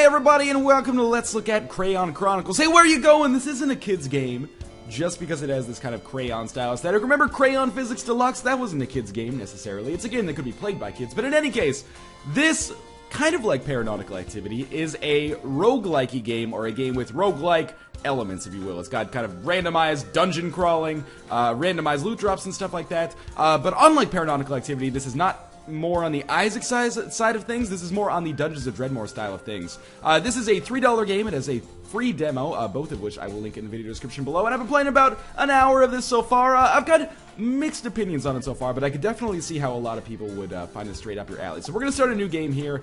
everybody, and welcome to Let's Look at Crayon Chronicles. Hey, where are you going? This isn't a kid's game, just because it has this kind of crayon style aesthetic. Remember Crayon Physics Deluxe? That wasn't a kid's game, necessarily. It's a game that could be played by kids, but in any case, this, kind of like Paranautical Activity, is a roguelike-y game, or a game with roguelike elements, if you will. It's got kind of randomized dungeon crawling, randomized loot drops and stuff like that, but unlike Paranautical Activity, this is not more on the Isaac side of things. This is more on the Dungeons of Dreadmore style of things. This is a $3 game. It has a free demo, both of which I will link in the video description below, and I've been playing about an hour of this so far. I've got mixed opinions on it so far, but I could definitely see how a lot of people would find it straight up your alley. So we're going to start a new game here.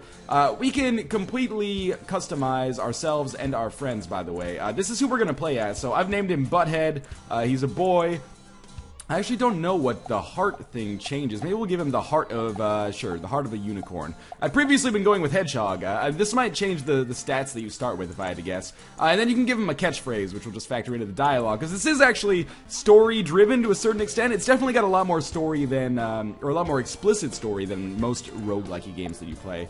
We can completely customize ourselves and our friends, by the way. This is who we're going to play as, so I've named him Butthead. He's a boy. I actually don't know what the heart thing changes. Maybe we'll give him the heart of, sure, the heart of a unicorn. I've previously been going with Hedgehog. This might change the stats that you start with, if I had to guess. And then you can give him a catchphrase, which will just factor into the dialogue, because this is actually story-driven to a certain extent. It's definitely got a lot more story than, or a lot more explicit story than most roguelike games that you play.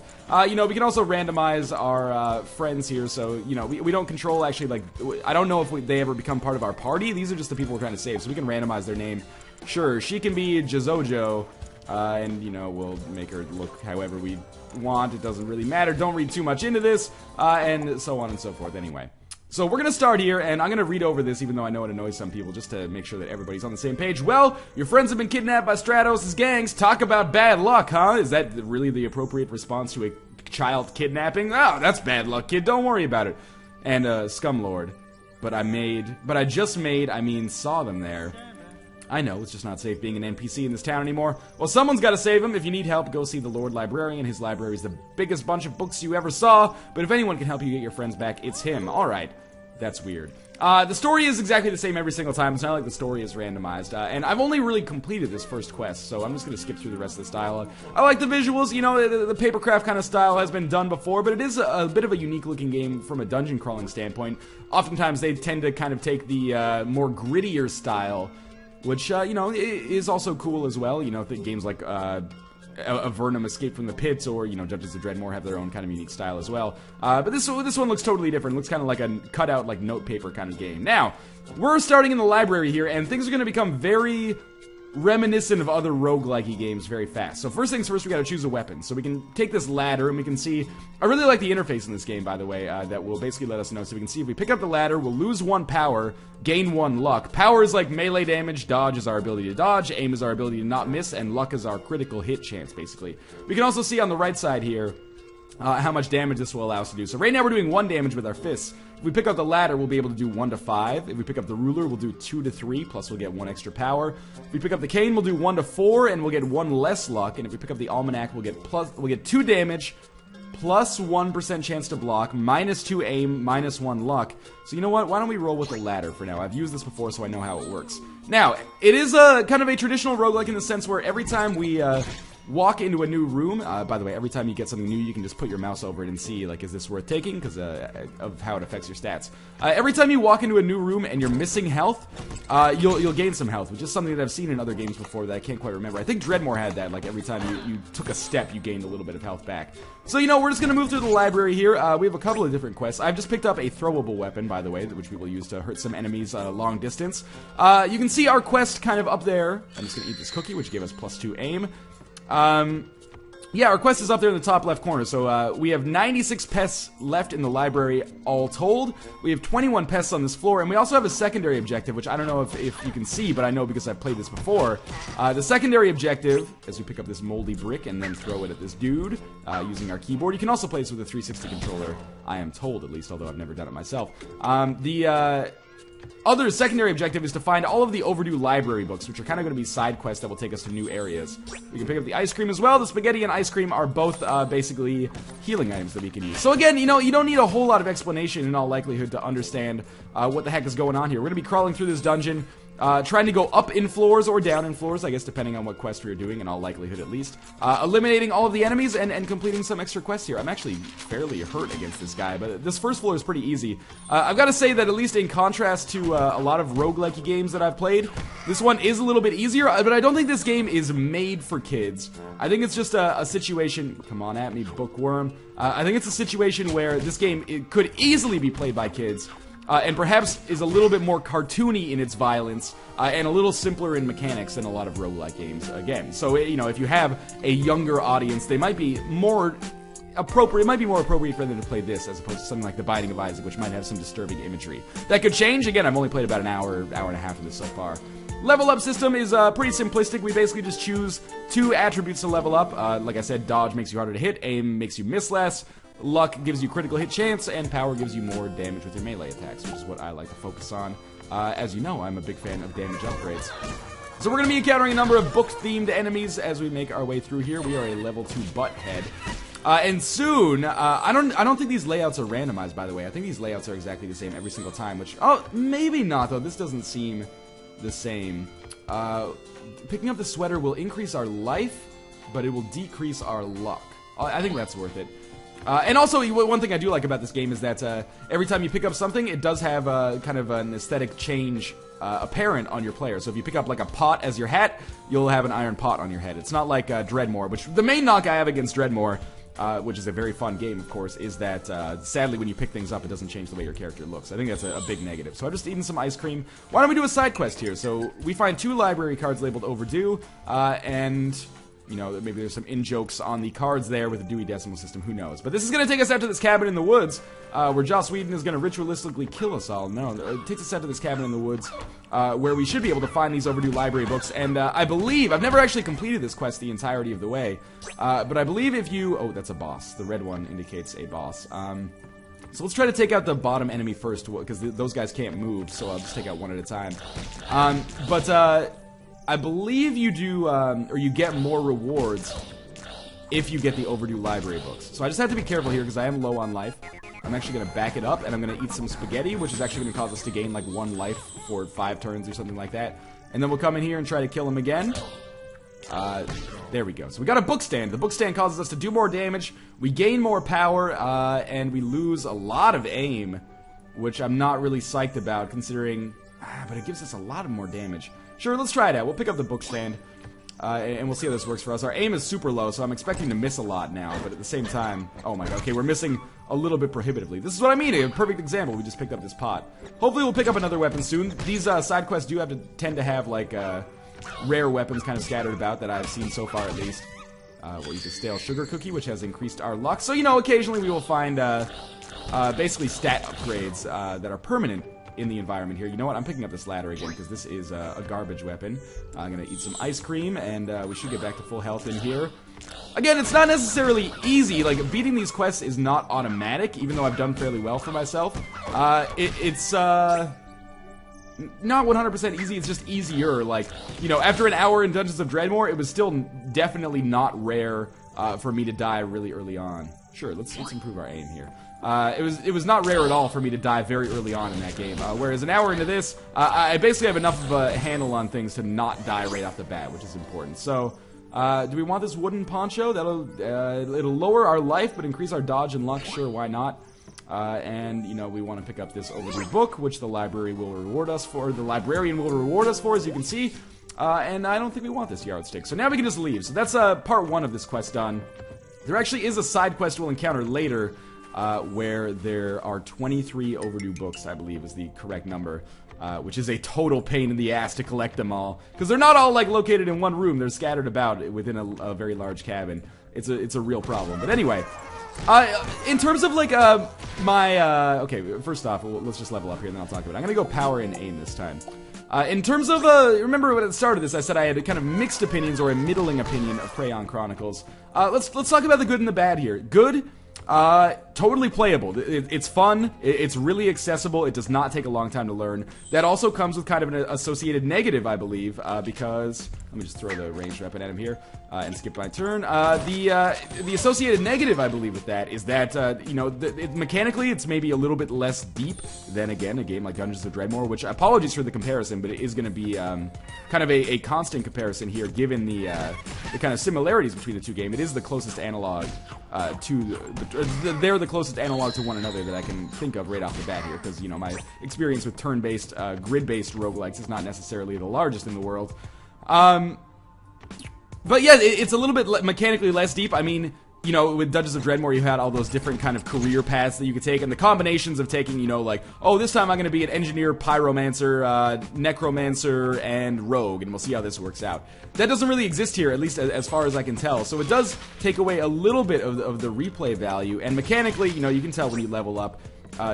You know, we can also randomize our friends here, so, you know, we don't control, actually, like, I don't know if they ever become part of our party. These are just the people we're trying to save, so we can randomize their name. Sure, she can be Jizojo, and, you know, we'll make her look however we want. It doesn't really matter. Don't read too much into this, and so on and so forth anyway. So we're going to start here, and I'm going to read over this, even though I know it annoys some people, just to make sure that everybody's on the same page. Well, your friends have been kidnapped by Stratos' gangs. Talk about bad luck, huh? Is that really the appropriate response to a child kidnapping? Oh, that's bad luck, kid. Don't worry about it. And, Scumlord. But I just made, I mean, saw them there. I know, it's just not safe being an NPC in this town anymore. Well, someone's gotta save him. If you need help, go see the Lord Librarian. His library is the biggest bunch of books you ever saw. But if anyone can help you get your friends back, it's him. Alright, that's weird. The story is exactly the same every single time. It's not like the story is randomized. And I've only really completed this first quest, so I'm just gonna skip through the rest of the style. I like the visuals. You know, the papercraft kind of style has been done before, but it is a bit of a unique looking game from a dungeon crawling standpoint. Oftentimes, they tend to kind of take the more grittier style, which, you know, is also cool as well. You know, games like Avernum Escape from the Pits or, you know, Dungeons of Dreadmore have their own kind of unique style as well. But this one looks totally different. It looks kind of like a cutout, like, note paper kind of game. Now, we're starting in the library here, and things are going to become very reminiscent of other roguelike games very fast. So first things first, we gotta choose a weapon. So we can take this ladder and we can see, I really like the interface in this game, by the way, that will basically let us know. So we can see if we pick up the ladder, we'll lose 1 power, gain 1 luck. Power is like melee damage, dodge is our ability to dodge, aim is our ability to not miss, and luck is our critical hit chance, basically. We can also see on the right side here, how much damage this will allow us to do. So right now we're doing 1 damage with our fists. If we pick up the ladder, we'll be able to do 1 to 5. If we pick up the ruler, we'll do 2 to 3, plus we'll get 1 extra power. If we pick up the cane, we'll do 1 to 4, and we'll get 1 less luck. And if we pick up the almanac, we'll get 2 damage, plus 1% chance to block, minus 2 aim, minus 1 luck. So you know what? Why don't we roll with the ladder for now? I've used this before, so I know how it works. Now, it is a kind of a traditional roguelike in the sense where every time we walk into a new room, by the way, every time you get something new, you can just put your mouse over it and see, like, is this worth taking, because of how it affects your stats. Every time you walk into a new room and you're missing health, you'll gain some health, which is something that I've seen in other games before that I can't quite remember. I think Dreadmore had that, like, every time you took a step, you gained a little bit of health back. So, you know, we're just going to move through the library here. We have a couple of different quests. I've just picked up a throwable weapon, by the way, which we will use to hurt some enemies long distance. You can see our quest kind of up there. I'm just going to eat this cookie, which gave us plus 2 aim. Yeah, our quest is up there in the top left corner, so we have 96 pests left in the library all told. We have 21 pests on this floor, and we also have a secondary objective, which I don't know if you can see, but I know because I've played this before. The secondary objective, as we pick up this moldy brick and then throw it at this dude, using our keyboard. You can also play this with a 360 controller, I am told, at least, although I've never done it myself. Other secondary objective is to find all of the overdue library books, which are kind of going to be side quests that will take us to new areas. We can pick up the ice cream as well. The spaghetti and ice cream are both basically healing items that we can use. So again, you know, you don't need a whole lot of explanation in all likelihood to understand what the heck is going on here. We're going to be crawling through this dungeon. trying to go up in floors or down in floors, I guess depending on what quest we are doing, in all likelihood at least. Eliminating all of the enemies and completing some extra quests here. I'm actually fairly hurt against this guy, but this first floor is pretty easy. I've got to say that at least in contrast to a lot of roguelike games that I've played, this one is a little bit easier, but I don't think this game is made for kids. I think it's just a situation, come on at me, bookworm. I think it's a situation where this game could easily be played by kids. And perhaps is a little bit more cartoony in its violence, and a little simpler in mechanics than a lot of roguelike games, again. So, you know, if you have a younger audience, they might be more appropriate, it might be more appropriate for them to play this as opposed to something like The Binding of Isaac, which might have some disturbing imagery. That could change. Again, I've only played about an hour and a half of this so far. Level up system is pretty simplistic. We basically just choose 2 attributes to level up. Like I said, dodge makes you harder to hit, aim makes you miss less, luck gives you critical hit chance, and power gives you more damage with your melee attacks, which is what I like to focus on. As you know, I'm a big fan of damage upgrades. So we're going to be encountering a number of book-themed enemies as we make our way through here. We are a level 2 butthead. And soon, I don't think these layouts are randomized, by the way. I think these layouts are exactly the same every single time, which, oh, maybe not, though. This doesn't seem the same. Picking up the sweater will increase our life, but it will decrease our luck. I think that's worth it. And also, one thing I do like about this game is that every time you pick up something, it does have kind of an aesthetic change apparent on your player. So if you pick up like a pot as your hat, you'll have an iron pot on your head. It's not like Dreadmore, which the main knock I have against Dreadmore, which is a very fun game, of course, is that sadly when you pick things up, it doesn't change the way your character looks. I think that's a big negative. So I've just eaten some ice cream. Why don't we do a side quest here? So we find 2 library cards labeled overdue, and you know, maybe there's some in-jokes on the cards there with the Dewey Decimal System, who knows. But this is going to take us out to this cabin in the woods, where Joss Whedon is going to ritualistically kill us all. No, it takes us out to this cabin in the woods, where we should be able to find these overdue library books. And I believe, I've never actually completed this quest the entirety of the way, but I believe if you, oh, that's a boss. The red one indicates a boss. So let's try to take out the bottom enemy first, because those guys can't move, so I'll just take out one at a time. I believe you do, or you get more rewards if you get the overdue library books. So I just have to be careful here because I am low on life. I'm actually going to back it up, and I'm going to eat some spaghetti, which is actually going to cause us to gain like 1 life for 5 turns or something like that. And then we'll come in here and try to kill him again. There we go. So we got a book stand. The book stand causes us to do more damage, we gain more power, and we lose a lot of aim, which I'm not really psyched about considering, but it gives us a lot of more damage. Sure, let's try it out. We'll pick up the book stand, and we'll see how this works for us. Our aim is super low, so I'm expecting to miss a lot now, but at the same time, oh my god, okay, we're missing a little bit prohibitively. This is what I mean, a perfect example. We just picked up this pot. Hopefully we'll pick up another weapon soon. These side quests do tend to have, like, rare weapons kind of scattered about that I've seen so far, at least. We'll use a stale sugar cookie, which has increased our luck. So, you know, occasionally we will find, basically stat upgrades that are permanent in the environment here. You know what? I'm picking up this ladder again because this is a garbage weapon. I'm going to eat some ice cream, and we should get back to full health in here. Again, it's not necessarily easy. Like, beating these quests is not automatic, even though I've done fairly well for myself. It's not 100% easy, it's just easier. Like, you know, after an hour in Dungeons of Dreadmore, it was still definitely not rare for me to die really early on. Sure, let's improve our aim here. It was not rare at all for me to die very early on in that game, whereas an hour into this, I basically have enough of a handle on things to not die right off the bat, which is important. So, do we want this wooden poncho? It'll lower our life, but increase our dodge and luck. Sure, why not? And, you know, we want to pick up this overdue book, which the library will reward us for. The librarian will reward us for, as you can see. And I don't think we want this yardstick. So now we can just leave. So that's part 1 of this quest done. There actually is a side quest we'll encounter later, where there are 23 overdue books, I believe is the correct number, which is a total pain in the ass to collect them all, because they're not all, like, located in one room. They're scattered about within a very large cabin. It's a real problem. But anyway, in terms of, like, okay, first off, let's just level up here, and then I'll talk about it. I'm gonna go power and aim this time. In terms of, remember when it started this, I said I had kind of mixed opinions, or a middling opinion of Crayon Chronicles. Let's talk about the good and the bad here. Good, Totally playable. It's fun. It's really accessible. It does not take a long time to learn. That also comes with kind of an associated negative, I believe, because let me just throw the ranged weapon at him here and skip my turn. The associated negative, I believe, with that is that mechanically it's maybe a little bit less deep than again a game like Dungeons of Dreadmore. Which apologies for the comparison, but it is going to be kind of a constant comparison here, given the kind of similarities between the two games. It is the closest analog they're the closest analog to one another that I can think of right off the bat here, because my experience with turn-based, grid-based roguelikes is not necessarily the largest in the world. But yeah, it's a little bit mechanically less deep. I mean, with Dungeons of Dreadmore, you had all those different kind of career paths that you could take, and the combinations of taking, like, oh, this time I'm going to be an engineer, pyromancer, necromancer, and rogue, and we'll see how this works out. That doesn't really exist here, at least as far as I can tell, so it does take away a little bit of the replay value, and mechanically, you can tell when you level up,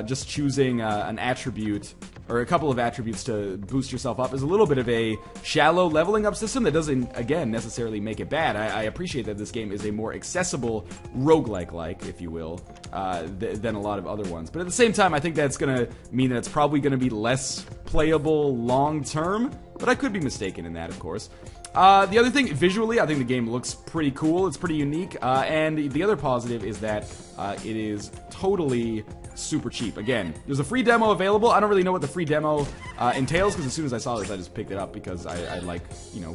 just choosing an attribute or a couple of attributes to boost yourself up is a little bit of a shallow leveling up system that doesn't, again, necessarily make it bad. I appreciate that this game is a more accessible roguelike, if you will, than a lot of other ones. But at the same time, I think that's going to mean that it's probably going to be less playable long-term, but I could be mistaken in that, of course. The other thing, visually, I think the game looks pretty cool. It's pretty unique. And the other positive is that it is totally super cheap. Again, there's a free demo available. I don't really know what the free demo entails, because as soon as I saw this, I just picked it up because I like,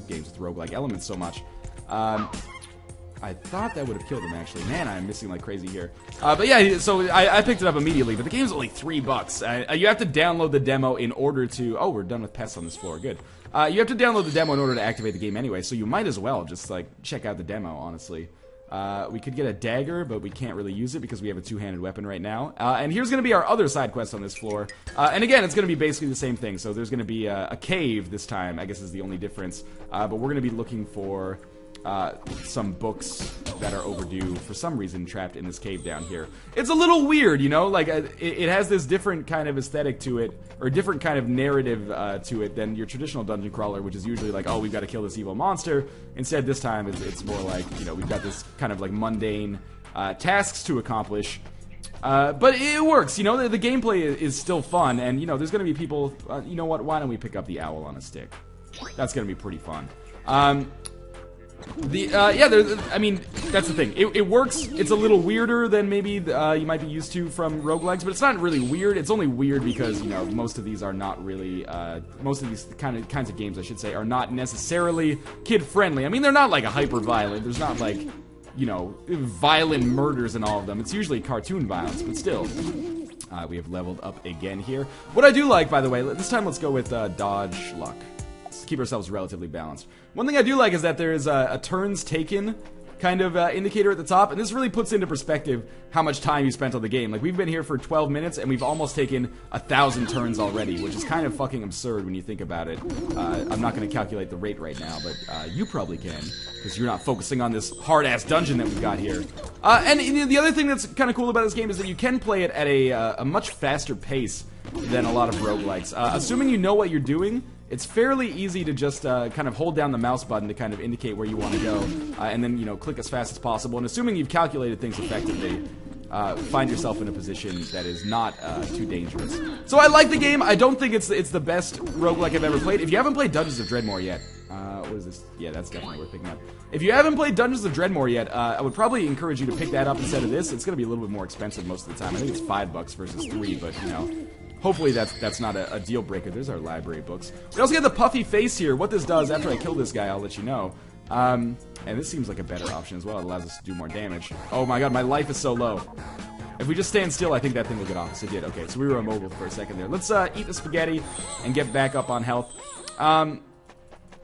games with roguelike elements so much. I thought that would have killed him, actually. Man, I'm missing like crazy here. But yeah, so I picked it up immediately, but the game's only $3. You have to download the demo in order to... Oh, we're done with pests on this floor. Good. You have to download the demo in order to activate the game anyway, so you might as well just, like, check out the demo, honestly. We could get a dagger, but we can't really use it because we have a two-handed weapon right now. And here's going to be our other side quest on this floor. And again, it's going to be basically the same thing. So there's going to be a cave this time, I guess is the only difference. But we're going to be looking for some books that are overdue, for some reason, trapped in this cave down here. It's a little weird, like, it has this different kind of aesthetic to it, or different kind of narrative to it than your traditional dungeon crawler, which is usually like, oh, we've got to kill this evil monster. Instead, this time, it's more like, we've got this kind of like mundane tasks to accomplish. But it works, the gameplay is still fun, and, there's going to be people, you know what, why don't we pick up the owl on a stick? That's going to be pretty fun. I mean, that's the thing. It works. It's a little weirder than maybe you might be used to from roguelikes, but it's not really weird. It's only weird because, most of these are not really, most of these kinds of games, I should say, are not necessarily kid-friendly. I mean, they're not, like, a hyper-violent. There's not, like, violent murders in all of them. It's usually cartoon violence, but still. We have leveled up again here. What I do like, by the way, this time let's go with dodge luck. Let's keep ourselves relatively balanced. One thing I do like is that there is a turns taken kind of indicator at the top, and this really puts into perspective how much time you spent on the game. Like, we've been here for 12 minutes, and we've almost taken 1,000 turns already, which is kind of fucking absurd when you think about it. I'm not going to calculate the rate right now, but you probably can, because you're not focusing on this hard-ass dungeon that we've got here. And the other thing that's kind of cool about this game is that you can play it at a much faster pace than a lot of roguelikes. Assuming you know what you're doing, it's fairly easy to just kind of hold down the mouse button to kind of indicate where you want to go, and then, click as fast as possible. And assuming you've calculated things effectively, find yourself in a position that is not too dangerous. So I like the game. I don't think it's the best roguelike I've ever played. If you haven't played Dungeons of Dreadmore yet, what is this? Yeah, that's definitely worth picking up. If you haven't played Dungeons of Dreadmore yet, I would probably encourage you to pick that up instead of this. It's going to be a little bit more expensive most of the time. I think it's $5 versus $3, but, hopefully that's not a deal breaker. There's our library books. We also get the puffy face here. What this does, after I kill this guy, I'll let you know. And this seems like a better option as well. It allows us to do more damage. Oh my god, my life is so low. If we just stand still, I think that thing will get off us. It did. Okay, so we were immobile for a second there. Let's eat the spaghetti and get back up on health. I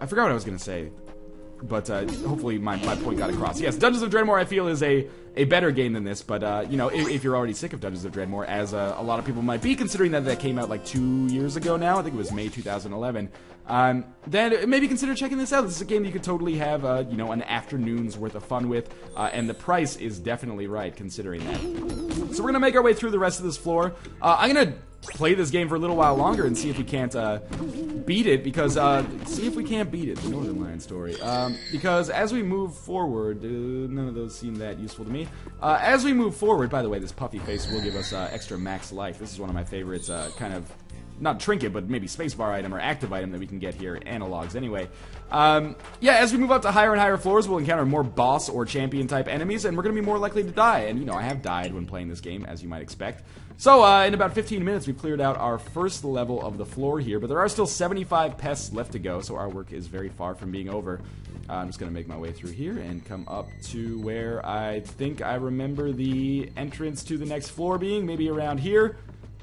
forgot what I was going to say, but hopefully my point got across. Yes, Dungeons of Dreadmore, I feel, is a better game than this, but, if you're already sick of Dungeons of Dreadmore, as a lot of people might be, considering that came out like 2 years ago now, I think it was May 2011, then maybe consider checking this out. This is a game that you could totally have, an afternoon's worth of fun with, and the price is definitely right, considering that. So we're going to make our way through the rest of this floor. I'm going to play this game for a little while longer and see if we can't beat it, because see if we can't beat it, the Northernlion story. Because as we move forward, none of those seem that useful to me. As we move forward, by the way, this puffy face will give us extra max life. This is one of my favorites, kind of, not trinket, but maybe spacebar item or active item that we can get here, analogs anyway. Yeah, as we move up to higher and higher floors, we'll encounter more boss or champion type enemies, and we're going to be more likely to die. And, you know, I have died when playing this game, as you might expect. So, in about 15 minutes, we've cleared out our first level of the floor here, but there are still 75 pests left to go, so our work is very far from being over. I'm just going to make my way through here and come up to where I think I remember the entrance to the next floor being, maybe around here.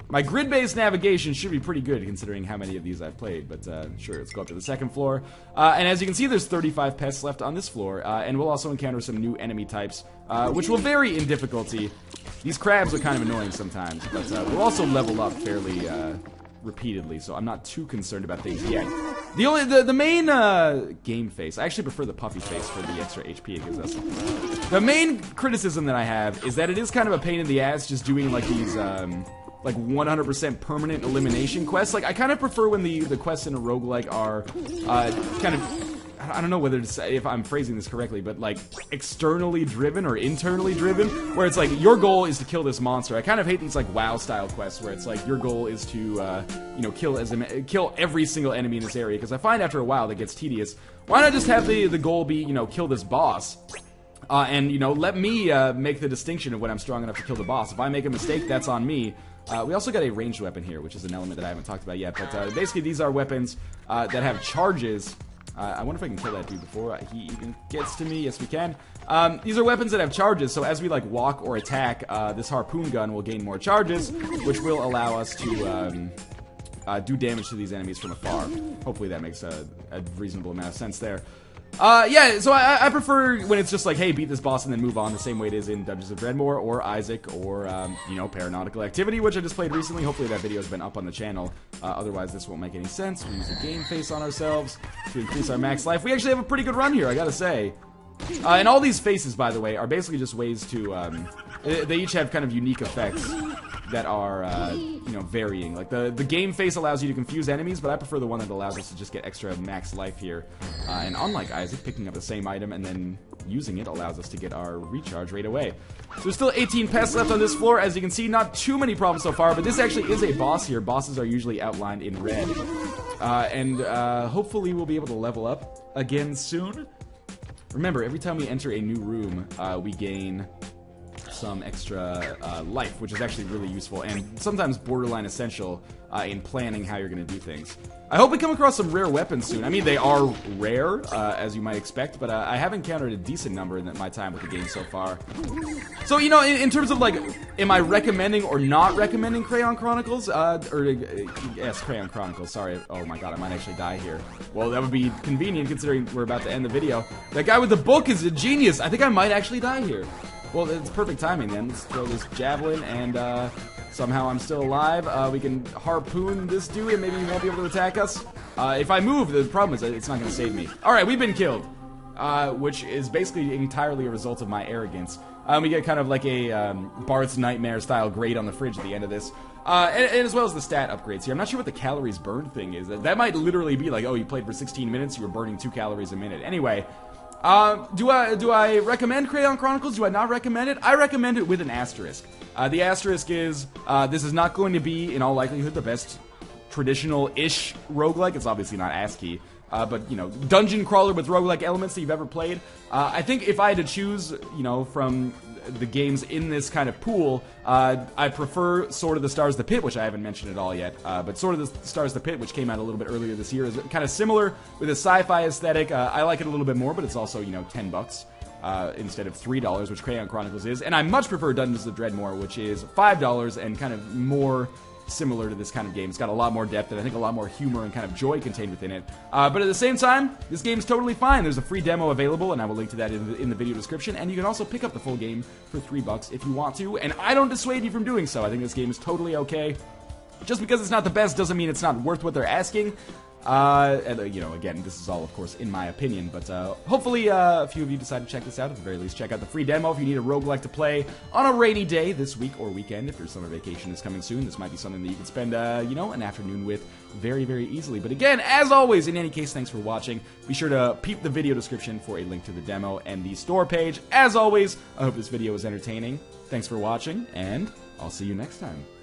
My grid-based navigation should be pretty good considering how many of these I've played, but sure, let's go up to the second floor. And as you can see, there's 35 pests left on this floor, and we'll also encounter some new enemy types, which will vary in difficulty. These crabs are kind of annoying sometimes, but we'll also level up fairly repeatedly, so I'm not too concerned about things yet. The main game face, I actually prefer the puffy face for the extra HP it gives us. The main criticism that I have is that it is kind of a pain in the ass just doing like these like 100% permanent elimination quests. Like, I kind of prefer when the quests in a roguelike are kind of, I don't know whether to say, if I'm phrasing this correctly, but like externally driven or internally driven, where it's like your goal is to kill this monster. I kind of hate these like WoW style quests where it's like your goal is to you know, kill every single enemy in this area, because I find after a while that gets tedious. Why not just have the goal be, you know, kill this boss? And, you know, let me make the distinction of when I'm strong enough to kill the boss. If I make a mistake, that's on me. We also got a ranged weapon here, which is an element that I haven't talked about yet. But basically, these are weapons that have charges. I wonder if I can kill that dude before he even gets to me. Yes, we can. These are weapons that have charges, so as we, like, walk or attack, this harpoon gun will gain more charges, which will allow us to do damage to these enemies from afar. Hopefully that makes a reasonable amount of sense there. Yeah, so I prefer when it's just like, hey, beat this boss and then move on, the same way it is in Dungeons of Dreadmore or Isaac or, you know, Paranautical Activity, which I just played recently. Hopefully that video has been up on the channel. Otherwise, this won't make any sense. We use the game face on ourselves to increase our max life. We actually have a pretty good run here, I gotta say. And all these faces, by the way, are basically just ways to, they each have kind of unique effects that are, you know, varying. Like, the game face allows you to confuse enemies, but I prefer the one that allows us to just get extra max life here. And unlike Isaac, picking up the same item and then using it allows us to get our recharge right away. So there's still 18 pests left on this floor. As you can see, not too many problems so far, but this actually is a boss here. Bosses are usually outlined in red. And hopefully we'll be able to level up again soon. Remember, every time we enter a new room, we gain some extra life, which is actually really useful and sometimes borderline essential in planning how you're going to do things. I hope we come across some rare weapons soon. I mean, they are rare, as you might expect, but I have encountered a decent number in my time with the game so far. So, you know, in terms of, like, am I recommending or not recommending Crayon Chronicles? Yes, Crayon Chronicles, sorry. Oh my god, I might actually die here. Well, that would be convenient considering we're about to end the video. That guy with the book is a genius. I think I might actually die here. Well, it's perfect timing then. Let's throw this javelin, and somehow I'm still alive. We can harpoon this dude, and maybe he won't be able to attack us. If I move, the problem is that it's not going to save me. Alright, we've been killed. Which is basically entirely a result of my arrogance. We get kind of like a Bart's Nightmare style grade on the fridge at the end of this. And as well as the stat upgrades here. I'm not sure what the calories burned thing is. That might literally be like, oh, you played for 16 minutes, you were burning 2 calories a minute. Anyway, do I recommend Crayon Chronicles? Do I not recommend it? I recommend it with an asterisk. The asterisk is, this is not going to be, in all likelihood, the best traditional-ish roguelike. It's obviously not ASCII. But, you know, dungeon crawler with roguelike elements that you've ever played. I think if I had to choose, you know, from the games in this kind of pool, I prefer Sword of the Stars the Pit, which I haven't mentioned at all yet. But Sword of the Stars the Pit, which came out a little bit earlier this year, is kind of similar with a sci-fi aesthetic. I like it a little bit more, but it's also, you know, $10 instead of $3, which Crayon Chronicles is. And I much prefer Dungeons of Dreadmore, which is $5 and kind of more similar to this kind of game. It's got a lot more depth and I think a lot more humor and kind of joy contained within it. But at the same time, this game's totally fine. There's a free demo available, and I will link to that in the video description. And you can also pick up the full game for $3 if you want to. And I don't dissuade you from doing so. I think this game is totally okay. Just because it's not the best doesn't mean it's not worth what they're asking. And, you know, again, this is all, of course, in my opinion, but hopefully a few of you decide to check this out. At the very least, check out the free demo if you need a roguelike to play on a rainy day this week or weekend. If your summer vacation is coming soon, this might be something that you can spend, you know, an afternoon with very, very easily. But again, as always, in any case, thanks for watching. Be sure to peep the video description for a link to the demo and the store page. As always, I hope this video was entertaining. Thanks for watching, and I'll see you next time.